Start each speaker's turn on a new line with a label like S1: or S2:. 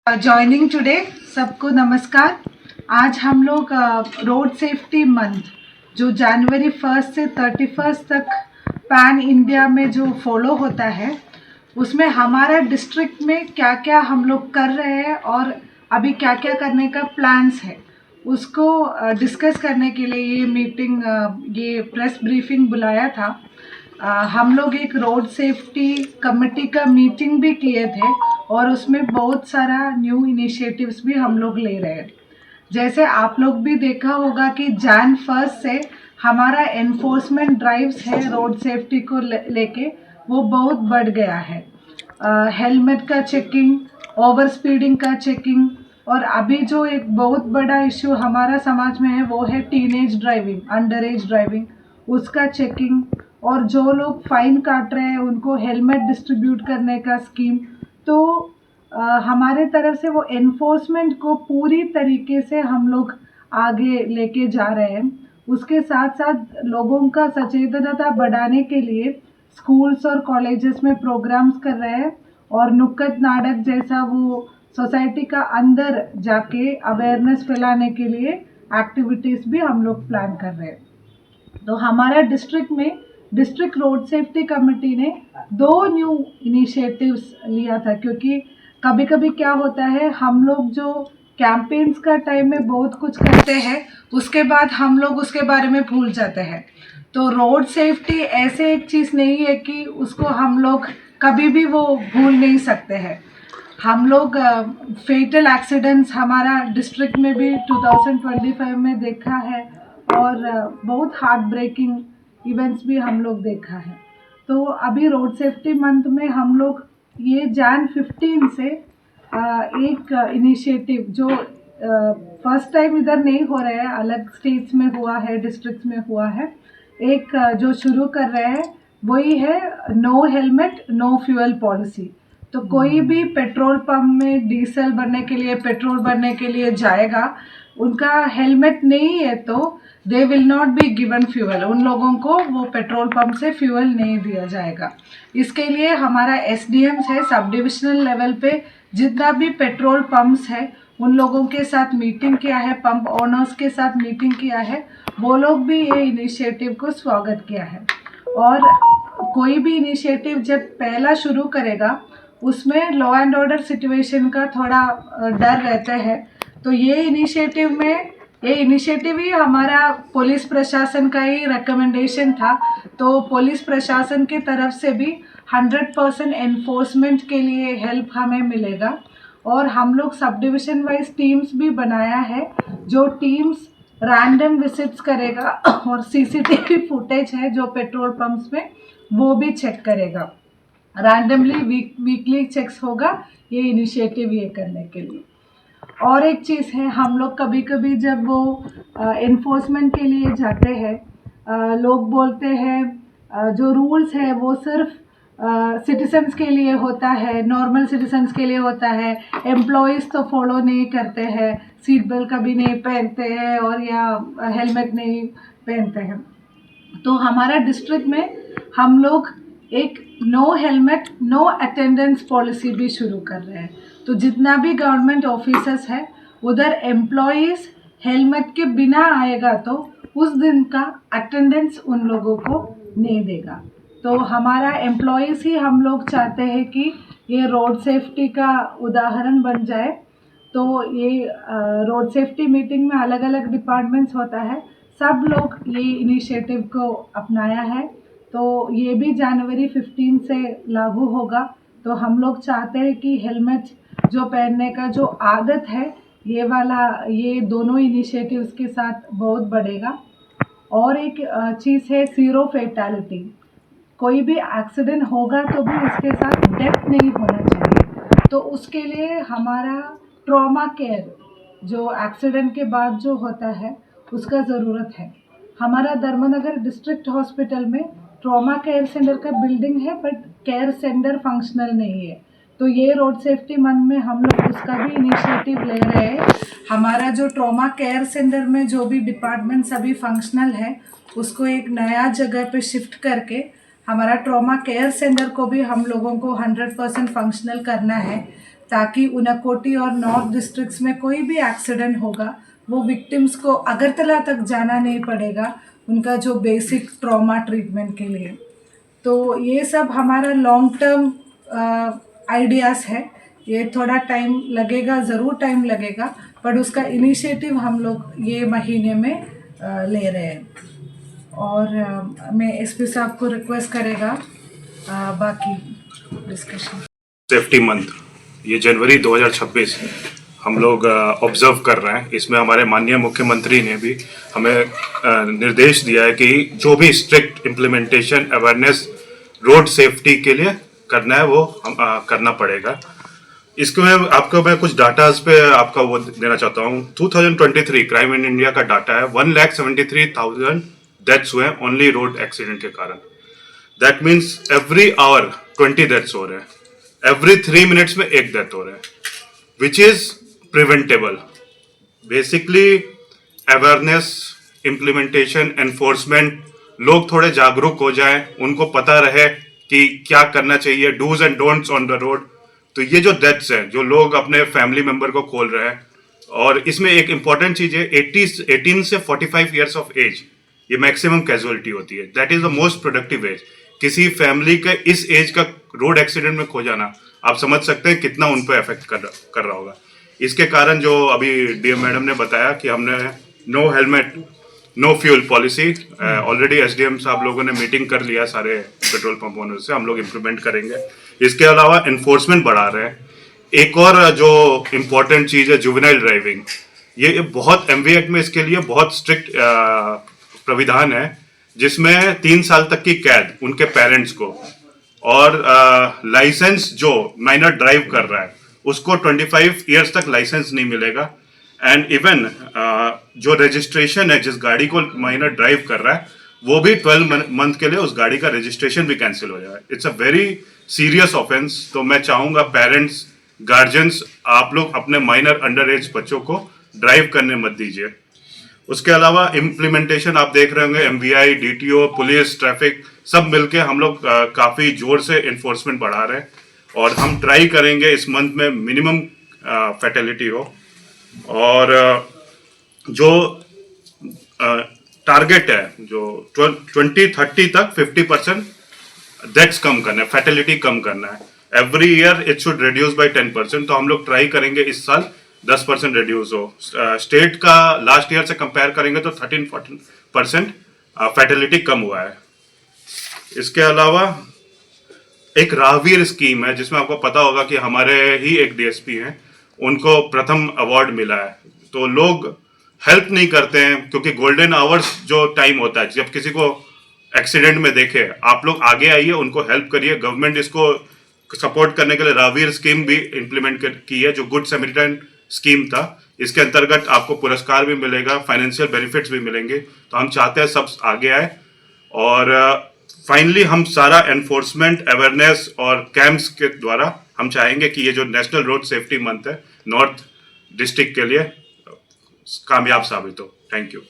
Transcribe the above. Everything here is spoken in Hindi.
S1: Joining today. सबको नमस्कार। आज हम लोग रोड सेफ्टी मंथ जो जनवरी 1 से 31 तक पैन इंडिया में जो फॉलो होता है, उसमें हमारा डिस्ट्रिक्ट में क्या क्या हम लोग कर रहे हैं और अभी क्या क्या करने का प्लान्स है, उसको डिस्कस करने के लिए ये मीटिंग, ये प्रेस ब्रीफिंग बुलाया था। हम लोग एक रोड सेफ्टी कमेटी का मीटिंग भी किए थे और उसमें बहुत सारा न्यू इनिशिएटिव्स भी हम लोग ले रहे हैं। जैसे आप लोग भी देखा होगा कि जैन 1 से हमारा एनफोर्समेंट ड्राइव्स है रोड सेफ्टी को लेके, वो बहुत बढ़ गया है। हेलमेट का चेकिंग, ओवर स्पीडिंग का चेकिंग, और अभी जो एक बहुत बड़ा इश्यू हमारा समाज में है वो है teenage driving, under as driving, उसका चेकिंग, और जो लोग फाइन काट रहे हैं उनको हेलमेट डिस्ट्रीब्यूट करने का स्कीम। तो हमारे तरफ से वो एनफोर्समेंट को पूरी तरीके से हम लोग आगे लेके जा रहे हैं। उसके साथ साथ लोगों का सचेतनता बढ़ाने के लिए स्कूल्स और कॉलेजेस में प्रोग्राम्स कर रहे हैं और नुक्कड़ नाटक जैसा वो सोसाइटी का अंदर जाके अवेयरनेस फैलाने के लिए एक्टिविटीज़ भी हम लोग प्लान कर रहे हैं। तो हमारा डिस्ट्रिक्ट में डिस्ट्रिक्ट रोड सेफ्टी कमेटी ने 2 न्यू इनिशिएटिव्स लिया था, क्योंकि कभी कभी क्या होता है, हम लोग जो कैंपेन्स का टाइम में बहुत कुछ करते हैं, उसके बाद हम लोग उसके बारे में भूल जाते हैं। तो रोड सेफ्टी ऐसे एक चीज़ नहीं है कि उसको हम लोग कभी भी वो भूल नहीं सकते हैं। हम लोग फेटल एक्सीडेंट्स हमारा डिस्ट्रिक्ट में भी 2025 में देखा है और बहुत हार्ट ब्रेकिंग इवेंट्स भी हम लोग देखा है। तो अभी रोड सेफ्टी मंथ में हम लोग ये जैन 15 से एक इनिशिएटिव जो फर्स्ट टाइम इधर नहीं हो रहा है, अलग स्टेट्स में हुआ है, डिस्ट्रिक्ट्स में हुआ है, एक जो शुरू कर रहे हैं वही है no helmet no fuel policy. तो कोई भी पेट्रोल पंप में डीजल भरने के लिए, पेट्रोल भरने के लिए जाएगा, उनका हेलमेट नहीं है तो they will not be given fuel, उन लोगों को वो पेट्रोल पंप से फ्यूल नहीं दिया जाएगा। इसके लिए हमारा एसडीएम्स है, सब डिविजनल लेवल पे जितना भी पेट्रोल पंप्स है उन लोगों के साथ मीटिंग किया है, पंप ओनर्स के साथ मीटिंग किया है, वो लोग भी ये इनिशिएटिव को स्वागत किया है। और कोई भी इनिशिएटिव जब पहला शुरू करेगा उसमें लॉ एंड ऑर्डर सिचुएशन का थोड़ा डर रहता है। तो ये इनिशिएटिव ही हमारा पुलिस प्रशासन का ही रिकमेंडेशन था। तो पुलिस प्रशासन की तरफ से भी 100% एनफोर्समेंट के लिए हेल्प हमें मिलेगा। और हम लोग सब डिविजन वाइज टीम्स भी बनाया है, जो टीम्स रैंडम विजिट्स करेगा और सीसीटीवी फुटेज है जो पेट्रोल पंप्स में वो भी चेक करेगा। रैंडमली वीकली चेक्स होगा ये इनिशिएटिव ये करने के लिए। और एक चीज़ है, हम लोग कभी कभी जब वो एनफोर्समेंट के लिए जाते हैं, लोग बोलते हैं जो रूल्स है वो सिर्फ सिटीजन्स के लिए होता है, नॉर्मल सिटीजन्स के लिए होता है, एम्प्लॉयज़ तो फॉलो नहीं करते हैं, सीट बेल्ट कभी नहीं पहनते हैं और या हेलमेट नहीं पहनते हैं। तो हमारा डिस्ट्रिक्ट में हम लोग एक no helmet no attendance policy भी शुरू कर रहे हैं। तो जितना भी गवर्नमेंट ऑफिसर्स है उधर एम्प्लॉयज़ हेलमेट के बिना आएगा तो उस दिन का अटेंडेंस उन लोगों को नहीं देगा। तो हमारा एम्प्लॉयज़ ही हम लोग चाहते हैं कि ये रोड सेफ्टी का उदाहरण बन जाए। तो ये रोड सेफ्टी मीटिंग में अलग अलग डिपार्टमेंट्स होता है, सब लोग ये इनिशिएटिव को अपनाया है। तो ये भी जनवरी 15 से लागू होगा। तो हम लोग चाहते हैं कि हेलमेट जो पहनने का जो आदत है ये दोनों इनिशिएटिव्स के साथ बहुत बढ़ेगा। और एक चीज़ है ज़ीरो फेटालिटी। कोई भी एक्सीडेंट होगा तो भी उसके साथ डेथ नहीं होना चाहिए। तो उसके लिए हमारा ट्रॉमा केयर जो एक्सीडेंट के बाद जो होता है उसका ज़रूरत है। हमारा धर्मनगर डिस्ट्रिक्ट हॉस्पिटल में ट्रॉमा केयर सेंटर का बिल्डिंग है, बट केयर सेंटर फंक्शनल नहीं है। तो ये रोड सेफ्टी मंथ में हम लोग उसका भी इनिशिएटिव ले रहे हैं। हमारा जो ट्रॉमा केयर सेंटर में जो भी डिपार्टमेंट्स अभी फंक्शनल है उसको एक नया जगह पे शिफ्ट करके हमारा ट्रॉमा केयर सेंटर को भी हम लोगों को 100% फंक्शनल करना है। ताकि उनाकोटी और नॉर्थ डिस्ट्रिक्ट्स में कोई भी एक्सीडेंट होगा वो विक्टिम्स को अगरतला तक जाना नहीं पड़ेगा उनका जो बेसिक ट्रॉमा ट्रीटमेंट के लिए। तो ये सब हमारा लॉन्ग टर्म आइडियाज़ है। ये थोड़ा टाइम लगेगा, ज़रूर टाइम लगेगा, पर उसका इनिशिएटिव हम लोग ये महीने में ले रहे हैं। और मैं एसपी साहब को रिक्वेस्ट करेगा बाकी डिस्कशन।
S2: सेफ्टी मंथ ये जनवरी 2026 हम लोग ऑब्जर्व कर रहे हैं। इसमें हमारे माननीय मुख्यमंत्री ने भी हमें निर्देश दिया है कि जो भी strict implementation awareness road safety के लिए करना है वो हम करना पड़ेगा। इसको मैं कुछ डाटाज पे आपका वो देना चाहता हूँ। 2023 क्राइम इन इंडिया का डाटा है 1,73,000 डेथ्स हुए ओनली रोड एक्सीडेंट के कारण। That means every hour 20 deaths हो रहे हैं, एवरी 3 मिनट्स में एक डेथ हो रहा है, which is preventable. Basically awareness, implementation, enforcement, लोग थोड़े जागरूक हो जाएं, उनको पता रहे कि क्या करना चाहिए, dos and don'ts on the road. तो ये जो डेथ्स हैं, जो लोग अपने फैमिली मेंबर को खोल रहे हैं, और इसमें एक इंपॉर्टेंट चीज है 18 से 45 ईयर्स ऑफ एज ये मैक्सिमम कैजुअलिटी होती है। That is the most productive age. किसी फैमिली का इस एज का रोड एक्सीडेंट में खो जाना, आप समझ सकते हैं कितना उन पर इफेक्ट कर रहा होगा। इसके कारण जो अभी डीएम मैडम ने बताया कि हमने no helmet no fuel policy, already SDM साहब लोगों ने मीटिंग कर लिया सारे पेट्रोल पंप ओनर से, हम लोग इम्प्लीमेंट करेंगे। इसके अलावा एनफोर्समेंट बढ़ा रहे हैं। एक और जो इम्पोर्टेंट चीज है जुवेनाइल ड्राइविंग, ये बहुत एमवी एक्ट में इसके लिए बहुत स्ट्रिक्ट प्राविधान है, जिसमें 3 साल तक की कैद उनके पेरेंट्स को, और लाइसेंस जो माइनर ड्राइव कर रहा है उसको 25 ईयर्स तक लाइसेंस नहीं मिलेगा। एंड इवन जो रजिस्ट्रेशन है, जिस गाड़ी को माइनर ड्राइव कर रहा है वो भी 12 मंथ के लिए उस गाड़ी का रजिस्ट्रेशन भी कैंसिल हो जाए। It's a very serious offence. तो मैं चाहूंगा पेरेंट्स, गार्जियंस, आप लोग अपने माइनर अंडर एज बच्चों को ड्राइव करने मत दीजिए। उसके अलावा इम्प्लीमेंटेशन आप देख रहे होंगे, एमवीआई, डीटीओ, पुलिस, ट्रैफिक सब मिलके हम लोग काफी जोर से एनफोर्समेंट बढ़ा रहे हैं, और हम ट्राई करेंगे इस मंथ में मिनिमम फैटेलिटी हो। और जो टारगेट है जो 2030 तक 50% डेथ्स कम करना है, फैटेलिटी कम करना है। Every year it should reduce by 10%। तो हम लोग ट्राई करेंगे इस साल 10% रिड्यूस हो। स्टेट का लास्ट ईयर से कंपेयर करेंगे तो 13-14% फैटेलिटी कम हुआ है। इसके अलावा एक राहवीर स्कीम है, जिसमें आपको पता होगा कि हमारे ही एक डीएसपी हैं, उनको प्रथम अवार्ड मिला है। तो लोग हेल्प नहीं करते हैं, क्योंकि गोल्डन आवर्स जो टाइम होता है जब किसी को एक्सीडेंट में देखे, आप लोग आगे आइए, उनको हेल्प करिए। गवर्नमेंट इसको सपोर्ट करने के लिए राहवीर स्कीम भी इम्प्लीमेंट की है, जो गुड सैमरिटन स्कीम था। इसके अंतर्गत आपको पुरस्कार भी मिलेगा, फाइनेंशियल बेनिफिट्स भी मिलेंगे। तो हम चाहते हैं सब आगे आए, और फाइनली हम सारा एनफोर्समेंट, अवेयरनेस और कैंप्स के द्वारा हम चाहेंगे कि ये जो नेशनल रोड सेफ्टी मंथ है नॉर्थ डिस्ट्रिक्ट के लिए कामयाब साबित हो। Thank you.